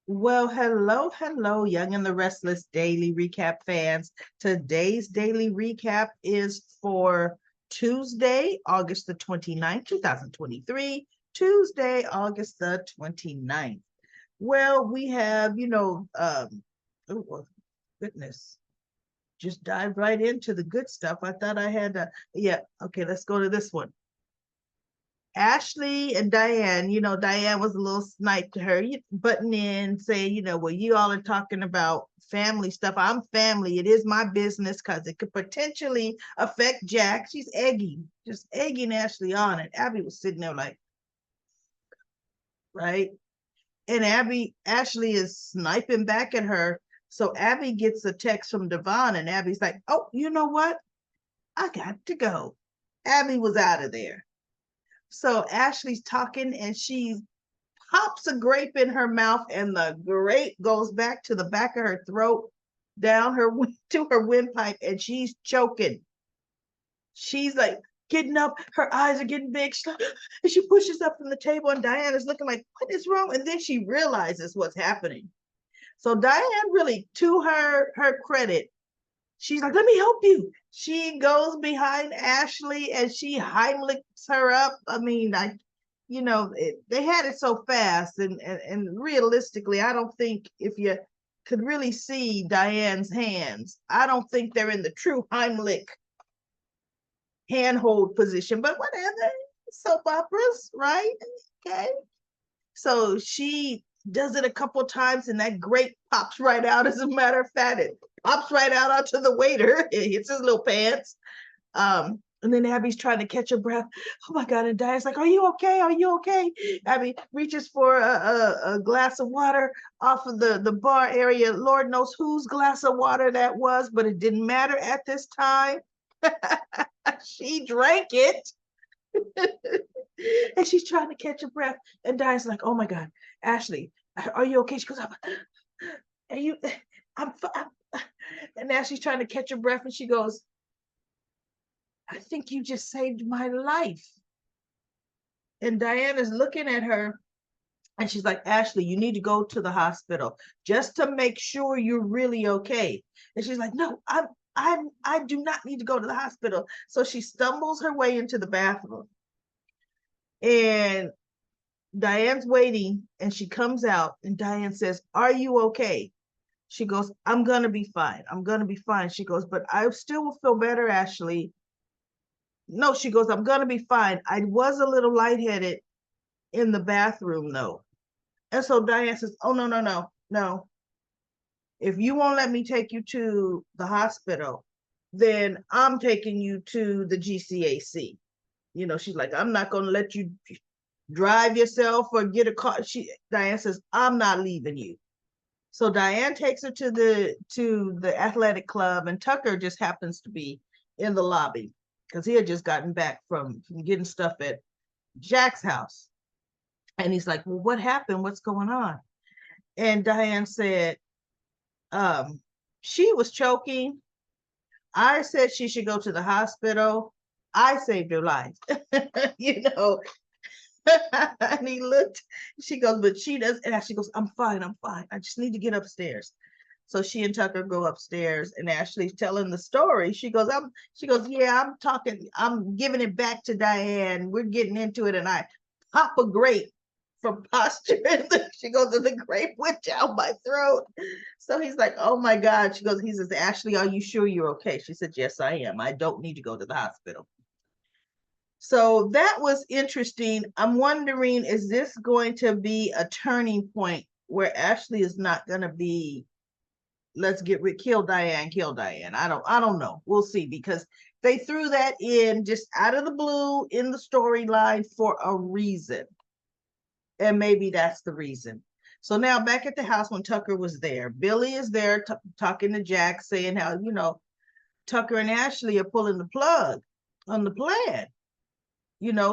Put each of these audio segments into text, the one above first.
Well, hello, Young and the Restless Daily Recap fans. Today's daily recap is for Tuesday, August the 29th, 2023. Tuesday, August the 29th. Well, we have, oh, well, goodness, just dive right into the good stuff. I thought I had, yeah, okay, let's go to this one. Ashley and Diane, Diane was a little snipe to her, butting in, saying, well, you all are talking about family stuff. I'm family. It is my business because it could potentially affect Jack. She's egging, just egging Ashley on. And Abby was sitting there like, right? And Ashley is sniping back at her. So Abby gets a text from Devon, and Abby's like, oh, you know what? I got to go. Abby was out of there. So Ashley's talking and she pops a grape in her mouth, and the grape goes back to the back of her throat, down her to her windpipe, and she's choking. She's like getting up, her eyes are getting big, and she pushes up from the table, and Diane is looking like, what is wrong? And then she realizes what's happening. So Diane, really, to her credit, she's like, let me help you. She goes behind Ashley and she Heimlichs her up. I mean, they had it so fast, and realistically, I don't think if you could really see Diane's hands, I don't think they're in the true Heimlich handhold position, but whatever, soap operas, right? Okay. So she does it a couple times, and that grape pops right out. As a matter of fact, it pops right out onto the waiter. It hits his little pants. And then Abby's trying to catch her breath. Oh my God. And Diane's like, are you okay? Are you okay? Abby reaches for a glass of water off of the bar area. Lord knows whose glass of water that was, but it didn't matter at this time. She drank it. And she's trying to catch her breath. And Diane's like, oh my God, Ashley, are you okay? She goes, are you, I'm, and now she's trying to catch her breath, and she goes, I think you just saved my life. And Diane is looking at her, and she's like, Ashley, you need to go to the hospital just to make sure you're really okay. And she's like, no, I do not need to go to the hospital. So she stumbles her way into the bathroom, and Diane's waiting, and she comes out, and Diane says, are you okay? She goes, I'm going to be fine. I'm going to be fine. She goes, but I still will feel better, Ashley. No, she goes, I'm going to be fine. I was a little lightheaded in the bathroom, though. And so Diane says, oh, no, no, no, no. If you won't let me take you to the hospital, then I'm taking you to the GCAC. She's like, I'm not going to let you drive yourself or get a car. Diane says, I'm not leaving you. So Diane takes her to the athletic club, and Tucker just happens to be in the lobby because he had just gotten back from getting stuff at Jack's house. And he's like, well, what happened? What's going on? And Diane said, she was choking. I said she should go to the hospital. I saved her life. you know, and he looked, she goes, but she does, and she goes, I'm fine, I'm fine. I just need to get upstairs. So she and Tucker go upstairs, and Ashley's telling the story. She goes, yeah, I'm talking, I'm giving it back to Diane. We're getting into it, and I pop a grape from posture. And she goes, and the grape went down my throat. So he's like, oh my God. He says, Ashley, are you sure you're okay? She said, yes, I am. I don't need to go to the hospital. So that was interesting. I'm wondering, is this going to be a turning point where Ashley is not going to be, let's get rid, kill Diane, kill Diane. I don't know. We'll see, because they threw that in just out of the blue in the storyline for a reason. And maybe that's the reason. So now back at the house when Tucker was there, Billy is there talking to Jack, saying how, Tucker and Ashley are pulling the plug on the plan.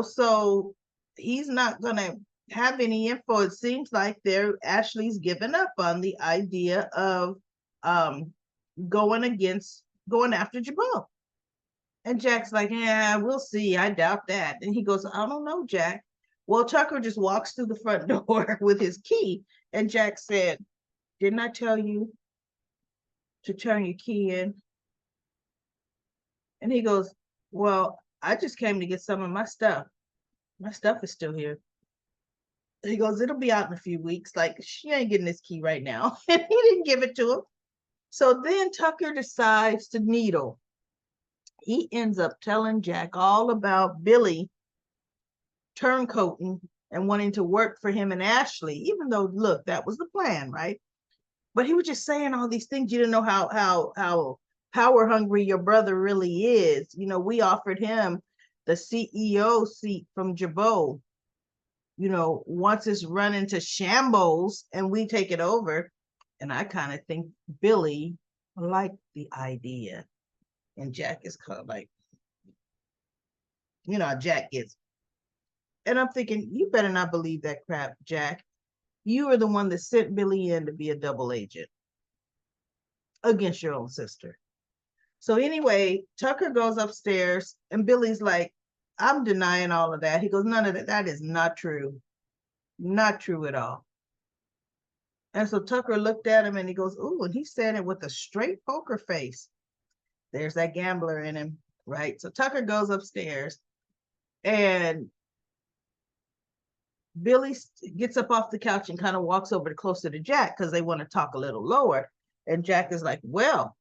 So he's not gonna have any info. It seems like Ashley's given up on the idea of going after Jabal. And Jack's like, yeah, we'll see. I doubt that. And he goes, I don't know, Jack. Well, Tucker just walks through the front door with his key, and Jack said, "Didn't I tell you to turn your key in?" And he goes, "Well, I just came to get some of my stuff. My stuff is still here." He goes, "It'll be out in a few weeks. Like, she ain't getting this key right now." And he didn't give it to him. So then Tucker decides to needle. He ends up telling Jack all about Billy turncoating and wanting to work for him and Ashley, even though, look, that was the plan, right? But he was just saying all these things. You didn't know how power hungry your brother really is. You know, we offered him the CEO seat from Jabot. You know, once it's run into shambles and we take it over. And I kind of think Billy liked the idea. And Jack is kind of like, Jack gets. And I'm thinking, you better not believe that crap, Jack. You are the one that sent Billy in to be a double agent against your own sister. So anyway, Tucker goes upstairs and Billy's like, "I'm denying all of that." He goes, "None of that. That is not true. Not true at all." And so Tucker looked at him and he goes, "Ooh," and he said it with a straight poker face. There's that gambler in him, right? So Tucker goes upstairs and Billy gets up off the couch and kind of walks over to closer to Jack because they want to talk a little lower. And Jack is like, "Well,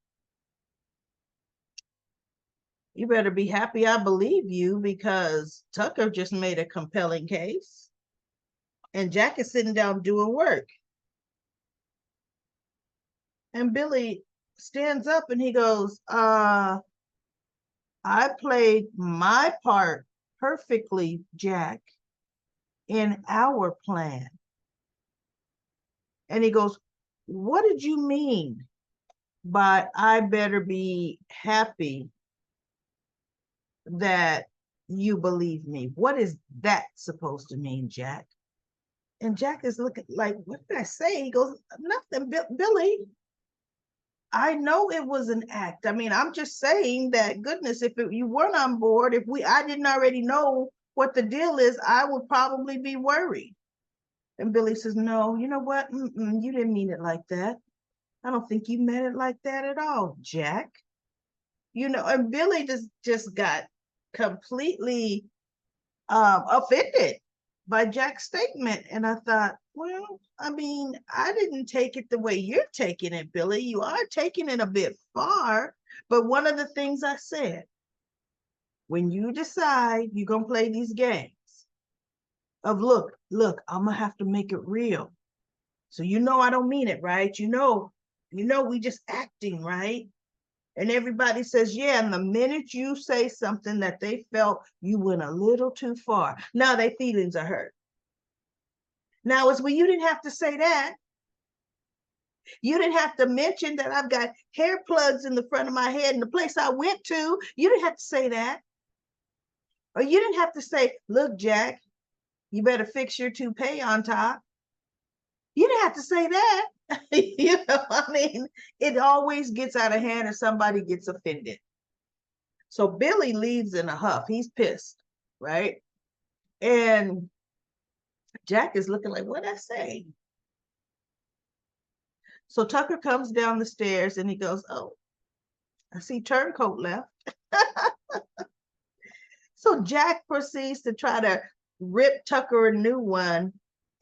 you better be happy I believe you because Tucker just made a compelling case." And Jack is sitting down doing work. And Billy stands up and he goes, I played my part perfectly, Jack, in our plan." And he goes, "What did you mean by I better be happy that you believe me? What is that supposed to mean, Jack?" And Jack is looking like, "What did I say?" He goes, "Nothing, Billy. I know it was an act. I mean, I'm just saying that, goodness, if you weren't on board, I didn't already know what the deal is, I would probably be worried." And Billy says, "No, you know what? You didn't mean it like that. I don't think you meant it like that at all, Jack." And Billy just got completely offended by Jack's statement. And I thought, well, I mean, I didn't take it the way you're taking it, Billy. You are taking it a bit far. But one of the things I said, when you decide you're going to play these games of look, I'm going to have to make it real. So I don't mean it, right? We just acting, right? And everybody says, yeah. And the minute you say something that they felt you went a little too far, now their feelings are hurt. Now it's when you didn't have to say that. You didn't have to mention that I've got hair plugs in the front of my head in the place I went to. You didn't have to say that. Or you didn't have to say, look, Jack, you better fix your toupee on top. You didn't have to say that. I mean, it always gets out of hand and somebody gets offended. So Billy leaves in a huff. He's pissed, right? And Jack is looking like, what'd I say? So Tucker comes down the stairs and he goes, oh, I see Turncoat left. So Jack proceeds to try to rip Tucker a new one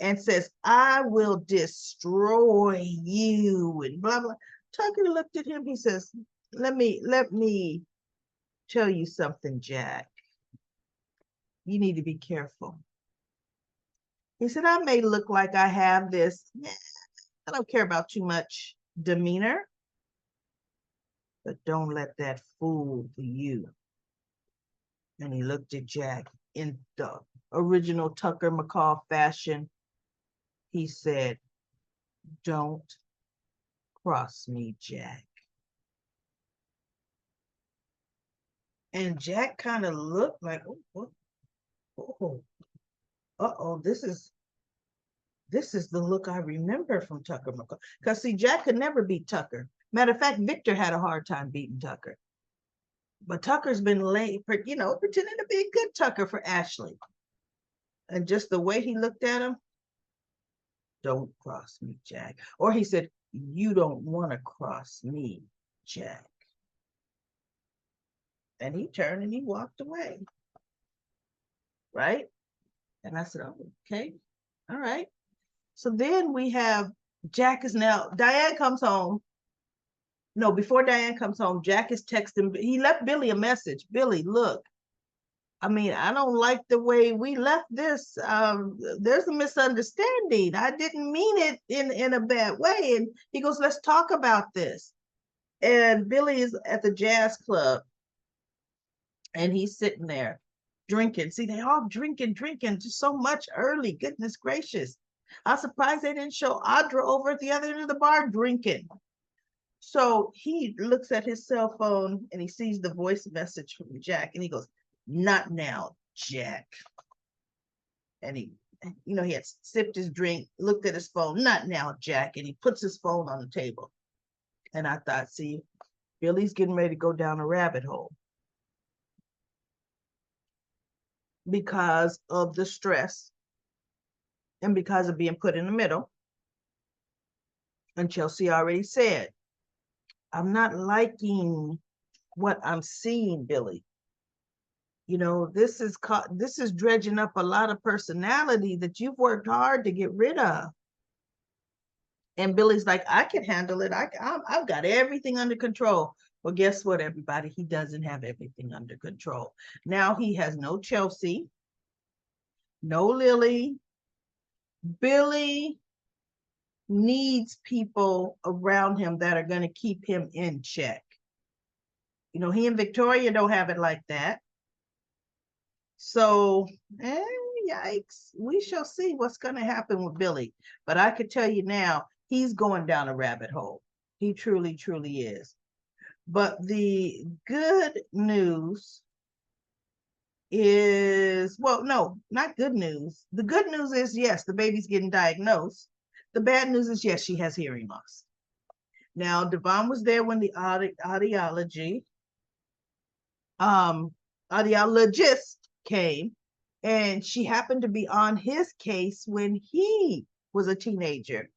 and says, I will destroy you and blah, blah. Tucker looked at him. He says, let me tell you something, Jack. You need to be careful. He said, I may look like I have this, I don't care about too much demeanor, but don't let that fool you. And he looked at Jack in the original Tucker McCall fashion. He said, don't cross me, Jack. And Jack kind of looked like, uh-oh, this is the look I remember from Tucker McCall. Because see, Jack could never beat Tucker. Matter of fact, Victor had a hard time beating Tucker. But Tucker's been pretending to be a good Tucker for Ashley. And just the way he looked at him, don't cross me, Jack. Or he said, you don't want to cross me, Jack. And he turned and he walked away. Right? And I said, oh, okay. All right. So then we have Jack is now, Diane comes home. No, before Diane comes home, Jack is texting. He left Billy a message. Billy, look, I mean, I don't like the way we left this. There's a misunderstanding. I didn't mean it in a bad way. And he goes, let's talk about this. And Billy is at the jazz club and he's sitting there drinking. See, they all drinking just so much early. Goodness gracious. I'm surprised they didn't show Audra over at the other end of the bar drinking. So he looks at his cell phone and he sees the voice message from Jack and he goes, not now, Jack. And he, he had sipped his drink, looked at his phone, not now, Jack. And he puts his phone on the table. And I thought, see, Billy's getting ready to go down a rabbit hole because of the stress and because of being put in the middle. And Chelsea already said, I'm not liking what I'm seeing, Billy. This is dredging up a lot of personality that you've worked hard to get rid of. And Billy's like, I can handle it. I've got everything under control. Well, guess what, everybody? He doesn't have everything under control. Now he has no Chelsea, no Lily. Billy needs people around him that are going to keep him in check. He and Victoria don't have it like that. So, yikes. We shall see what's going to happen with Billy. But I could tell you now, he's going down a rabbit hole. He truly, truly is. But the good news is, well, no, not good news. The good news is, yes, the baby's getting diagnosed. The bad news is, yes, she has hearing loss. Now, Devon was there when the audiologist came, and she happened to be on his case when he was a teenager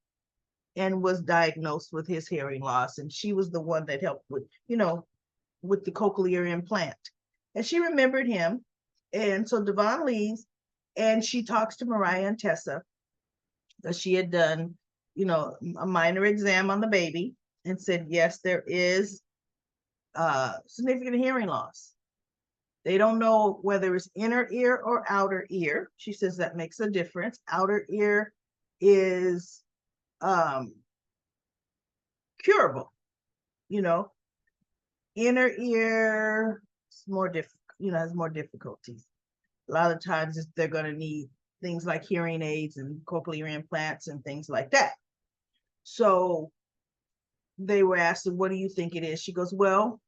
and was diagnosed with his hearing loss. And she was the one that helped with the cochlear implant. And she remembered him. And so Devon leaves and she talks to Mariah and Tessa because she had done, a minor exam on the baby and said, yes, there is significant hearing loss. They don't know whether it's inner ear or outer ear. She says that makes a difference. Outer ear is curable, Inner ear is more difficult, has more difficulties. A lot of times they're going to need things like hearing aids and cochlear implants and things like that. So they were asking, what do you think it is? She goes, well,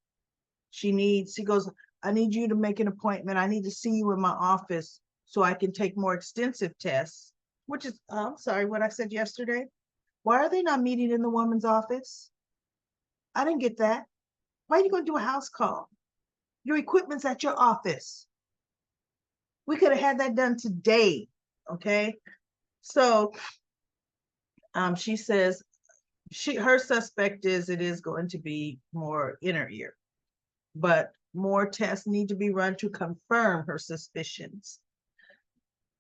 I need you to make an appointment. I need to see you in my office so I can take more extensive tests, which is, I'm sorry, what I said yesterday. Why are they not meeting in the woman's office? I didn't get that. Why are you going to do a house call? Your equipment's at your office. We could have had that done today, okay? So she says her suspect is it is going to be more inner ear, but more tests need to be run to confirm her suspicions.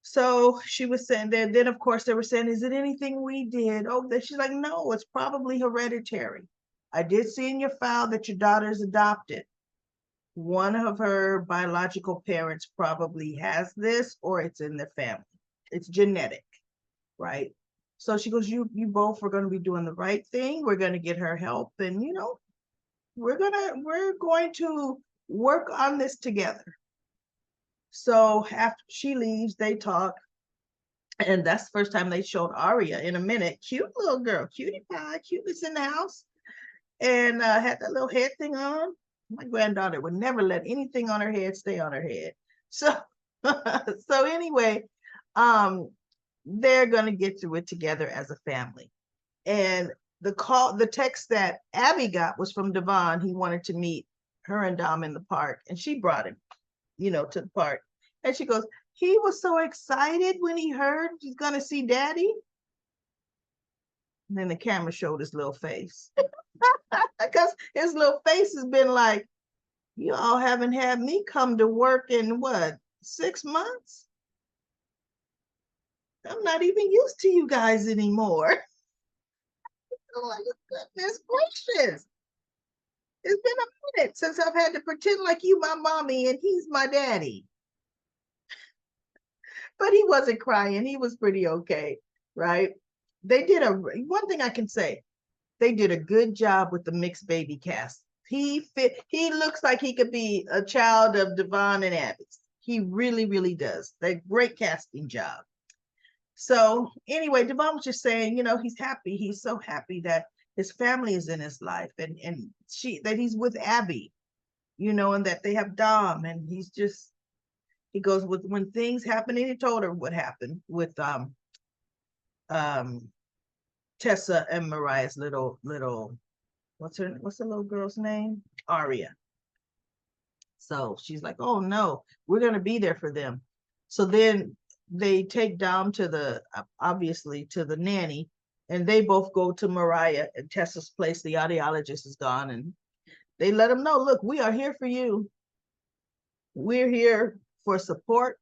So she was saying that, then of course they were saying, is it anything we did? Oh, she's like, no, it's probably hereditary. I did see in your file that your daughter's adopted. One of her biological parents probably has this, or it's in their family. It's genetic, right? So she goes, you both are going to be doing the right thing. We're going to get her help, and we're going to work on this together. So after she leaves, they talk, and that's the first time they showed Aria in a minute. Cute little girl, cutie pie, cuteness in the house, and had that little head thing on. My granddaughter would never let anything on her head stay on her head. So, so anyway, they're gonna get through it together as a family. And the text that Abby got was from Devon. He wanted to meet her and Dom in the park, and she brought him, to the park. And she goes, He was so excited when he heard he's gonna see Daddy. And then the camera showed his little face. Because his little face has been like, you all haven't had me come to work in what, 6 months? I'm not even used to you guys anymore. Oh my goodness gracious. It's been a minute since I've had to pretend like you my mommy and he's my daddy. But he wasn't crying. He was pretty okay, right? They did one thing I can say, they did a good job with the mixed baby cast. He looks like he could be a child of Devon and Abby's. He really, really does. They great casting job. So anyway, Devon was just saying, he's happy. He's so happy that his family is in his life and that he's with Abby, and that they have Dom, and he goes with when things happen, and he told her what happened with Tessa and Mariah's little what's the little girl's name? Aria. So she's like, oh no, we're gonna be there for them. So then they take Dom obviously to the nanny, and they both go to Mariah and Tessa's place. The audiologist is gone, and they let them know, look, we are here for you. We're here for support.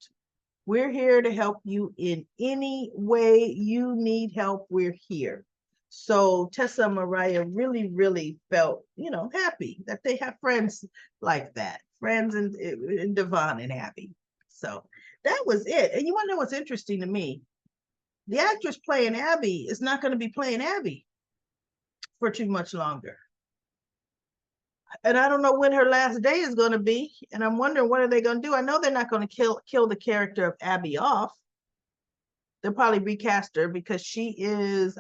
We're here to help you in any way you need help. We're here. So Tessa and Mariah really, really felt, happy that they have friends like that, friends in Devon and Abby. So that was it. And you want to know what's interesting to me? The actress playing Abby is not going to be playing Abby for too much longer. And I don't know when her last day is going to be. And I'm wondering, what are they going to do? I know they're not going to kill the character of Abby off. They'll probably recast her because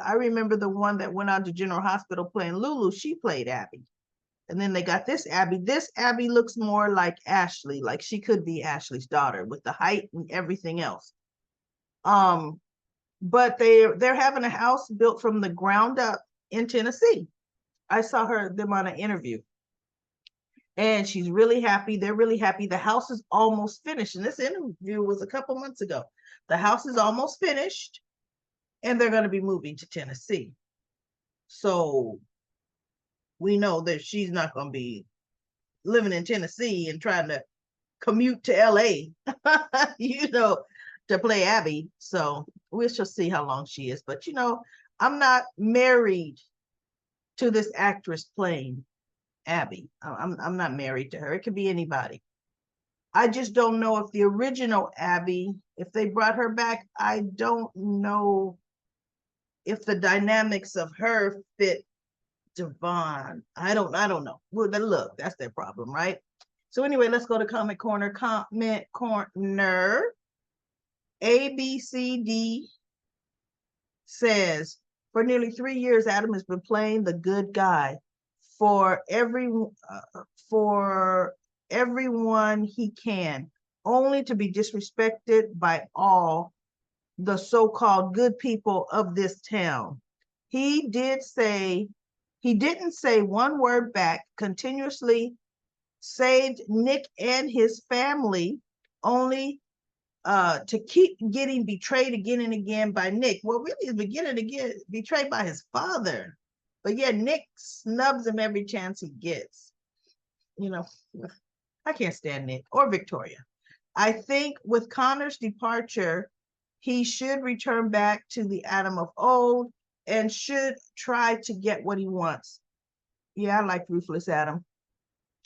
I remember the one that went out to General Hospital playing Lulu, she played Abby. And then they got this Abby. This Abby looks more like Ashley, like she could be Ashley's daughter with the height and everything else. But they're having a house built from the ground up in Tennessee. I saw them on an interview. And she's really happy. They're really happy. The house is almost finished. And this interview was a couple months ago. The house is almost finished, and they're going to be moving to Tennessee. So we know that she's not going to be living in Tennessee and trying to commute to LA, to play Abby. So we shall see how long she is. But, I'm not married to this actress playing Abby. I'm not married to her. It could be anybody. I just don't know if the original Abby, if they brought her back, I don't know if the dynamics of her fit Devon. I don't know. Well, look, that's their problem, right? So anyway, let's go to Comment Corner. Comment Corner. ABCD says, for nearly 3 years, Adam has been playing the good guy for everyone he can, only to be disrespected by all the so-called good people of this town. He didn't say one word back, continuously saved Nick and his family, only to keep getting betrayed again and again by Nick. Well, really, he's beginning to get betrayed by his father. But yeah, Nick snubs him every chance he gets. I can't stand Nick or Victoria. I think with Connor's departure, he should return back to the Adam of old and should try to get what he wants. Yeah, I like Ruthless Adam.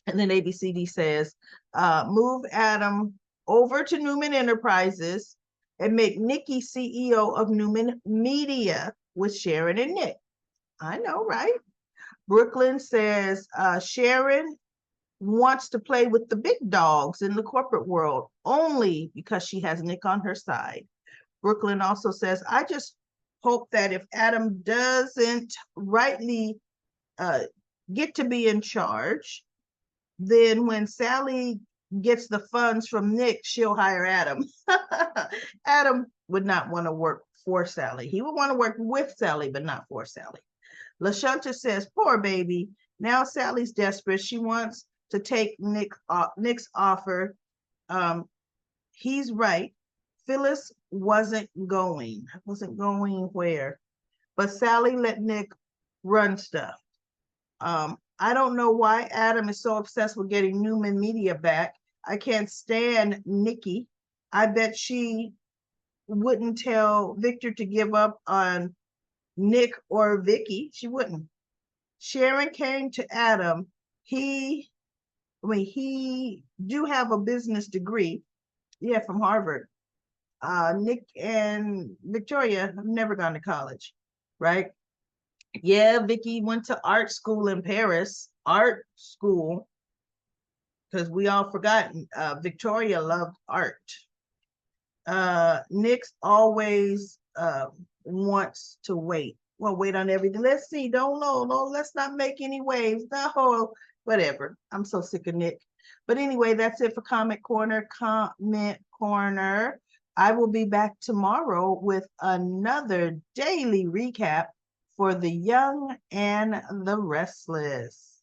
And then ABCD says, move Adam over to Newman Enterprises and make Nikki CEO of Newman Media with Sharon and Nick. I know, right? Brooklyn says, Sharon wants to play with the big dogs in the corporate world only because she has Nick on her side. Brooklyn also says, I just hope that if Adam doesn't rightly get to be in charge, then when Sally gets the funds from Nick, she'll hire Adam. Adam would not want to work for Sally. He would want to work with Sally, but not for Sally. LaShunta says, poor baby. Now Sally's desperate. She wants to take Nick's offer. He's right. Phyllis wasn't going where, but Sally let Nick run stuff. I don't know why Adam is so obsessed with getting Newman Media back. I can't stand Nikki. I bet she wouldn't tell Victor to give up on Nick or Vicky. She wouldn't. Sharon came to Adam. He do have a business degree. Yeah, from Harvard. Nick and Victoria have never gone to college, right? Yeah, Vicky went to art school in Paris, art school, because we all forgotten. Victoria loved art. Nick's always wants to wait. Well, wait on everything. Let's see. Don't know. No, let's not make any waves. No, whatever. I'm so sick of Nick. But anyway, that's it for Comment Corner. Comment Corner. I will be back tomorrow with another daily recap for The Young and the Restless.